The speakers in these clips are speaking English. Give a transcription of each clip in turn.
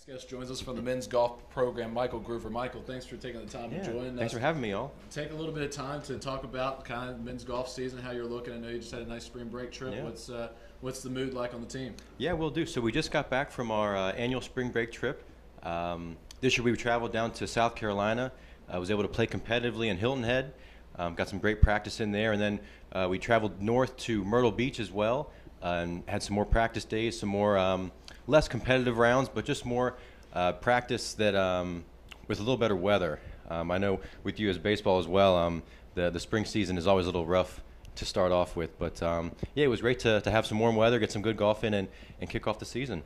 Guest joins us from the men's golf program, Michael Gruver. Michael, thanks for taking the time to join us. Thanks for having me, y'all. Take a little bit of time to talk about kind of men's golf season, how you're looking. I know you just had a nice spring break trip. Yeah. What's the mood like on the team? Yeah, we'll do. So we just got back from our annual spring break trip. This year we traveled down to South Carolina. I was able to play competitively in Hilton Head. Got some great practice in there. And then we traveled north to Myrtle Beach as well and had some more practice days, some more less competitive rounds, but just more practice that with a little better weather. I know with you as baseball as well, the spring season is always a little rough to start off with. But yeah, it was great to have some warm weather, get some good golf in, and kick off the season.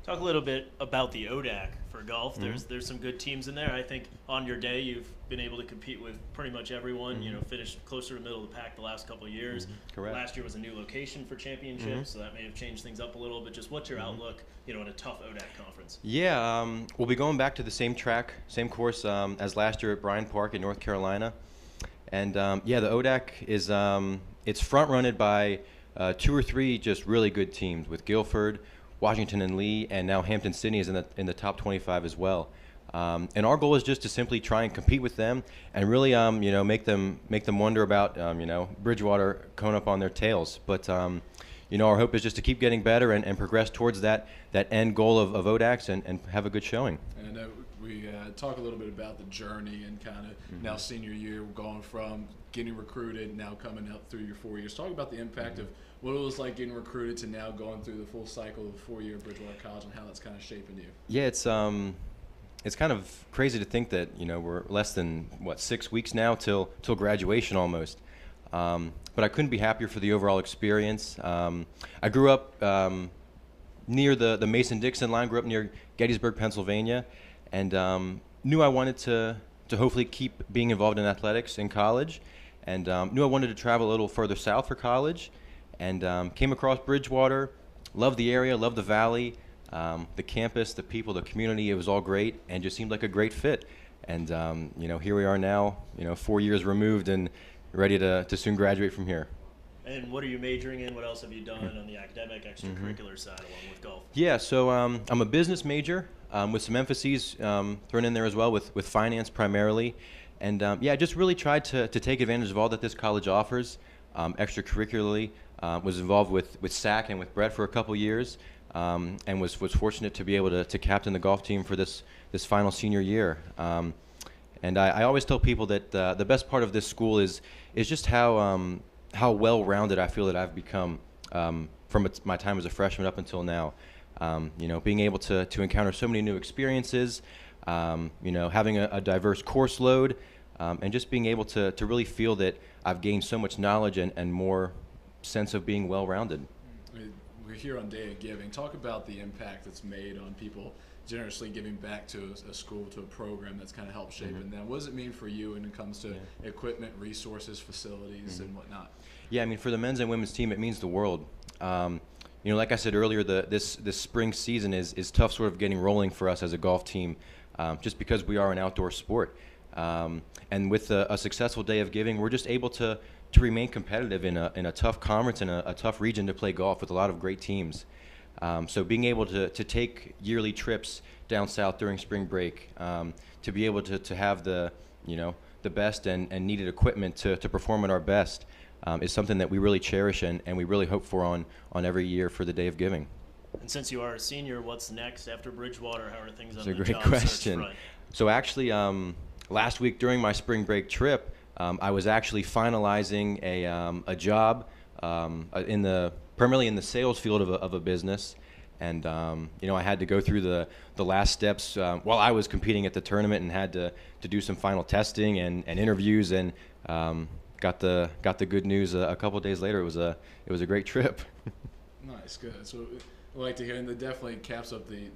Talk a little bit about the ODAC for golf. There's some good teams in there. I think on your day you've been able to compete with pretty much everyone. You know, finished closer to the middle of the pack the last couple of years. Correct. Last year was a new location for championships, so that may have changed things up a little. But just what's your outlook, in a tough ODAC conference? Yeah, we'll be going back to the same track, same course as last year at Bryan Park in North Carolina. And yeah, the ODAC is it's front-runned by two or three just really good teams with Guilford, Washington and Lee, and now Hampton-Sydney is in the top 25 as well. And our goal is just to simply try and compete with them and really, make them wonder about, Bridgewater coming up on their tails. But, our hope is just to keep getting better and progress towards that end goal of ODACs and have a good showing. And I know we talk a little bit about the journey and kind of now senior year, going from getting recruited, now coming up through your 4 years. Talk about the impact of what it was like getting recruited to now going through the full cycle of 4 year Bridgewater College and how that's kind of shaping you. Yeah, it's kind of crazy to think that we're less than 6 weeks now till graduation almost. But I couldn't be happier for the overall experience. I grew up near the Mason-Dixon line. Grew up near Gettysburg, Pennsylvania, and knew I wanted to hopefully keep being involved in athletics in college, and knew I wanted to travel a little further south for college, and came across Bridgewater. Loved the area, loved the valley. The campus, the people, the community, it was all great and just seemed like a great fit. And, here we are now, 4 years removed and ready to soon graduate from here. And what are you majoring in? What else have you done on the academic extracurricular side along with golf? Yeah, so I'm a business major with some emphases thrown in there as well with finance primarily. And, I just really tried to take advantage of all that this college offers extracurricularly. Was involved with SAC and with Brett for a couple years. And was fortunate to be able to captain the golf team for this final senior year. And I always tell people that the best part of this school is just how well-rounded I feel that I've become from my time as a freshman up until now. Being able to encounter so many new experiences, having a diverse course load, and just being able to really feel that I've gained so much knowledge and more sense of being well-rounded. We're here on Day of Giving. Talk about the impact that's made on people generously giving back to a school, to a program that's kind of helped shaping them. What does it mean for you when it comes to equipment, resources, facilities, and whatnot? Yeah, I mean, for the men's and women's team, it means the world. Like I said earlier, this spring season is tough sort of getting rolling for us as a golf team just because we are an outdoor sport. And with a successful Day of Giving, we're just able to remain competitive in a tough conference and a tough region to play golf with a lot of great teams. So being able to take yearly trips down south during spring break, to be able to have the best and needed equipment to perform at our best is something that we really cherish and we really hope for on every year for the Day of Giving. And since you are a senior, what's next after Bridgewater? How are things on That's the a great job question. search front? So actually, last week during my spring break trip, I was actually finalizing a job primarily in the sales field of a business, and I had to go through the last steps while I was competing at the tournament and had to do some final testing and interviews, and got the good news a couple of days later. It was a great trip. Nice, good. So I like to hear, and that definitely caps up the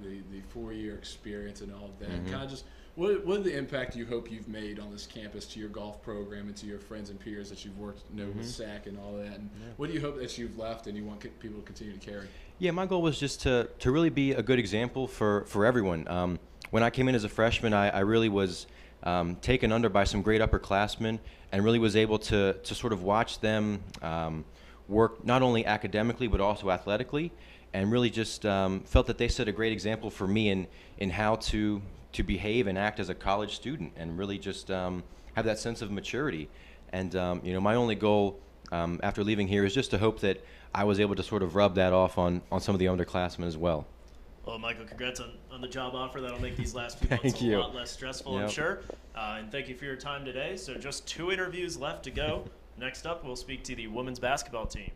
4 year experience and all of that. Kind of just. What the impact you hope you've made on this campus to your golf program and to your friends and peers that you've worked with SAC and all that? And what do you hope that you've left and you want people to continue to carry? Yeah, my goal was just to really be a good example for everyone. When I came in as a freshman, I really was taken under by some great upperclassmen and really was able to sort of watch them work not only academically but also athletically. and really just felt that they set a great example for me in how to behave and act as a college student, and really just have that sense of maturity. And my only goal after leaving here is just to hope that I was able to sort of rub that off on some of the underclassmen as well. Well, Michael, congrats on the job offer. That'll make these last few months a lot less stressful, I'm sure. And thank you for your time today. So just 2 interviews left to go. Next up, we'll speak to the women's basketball team.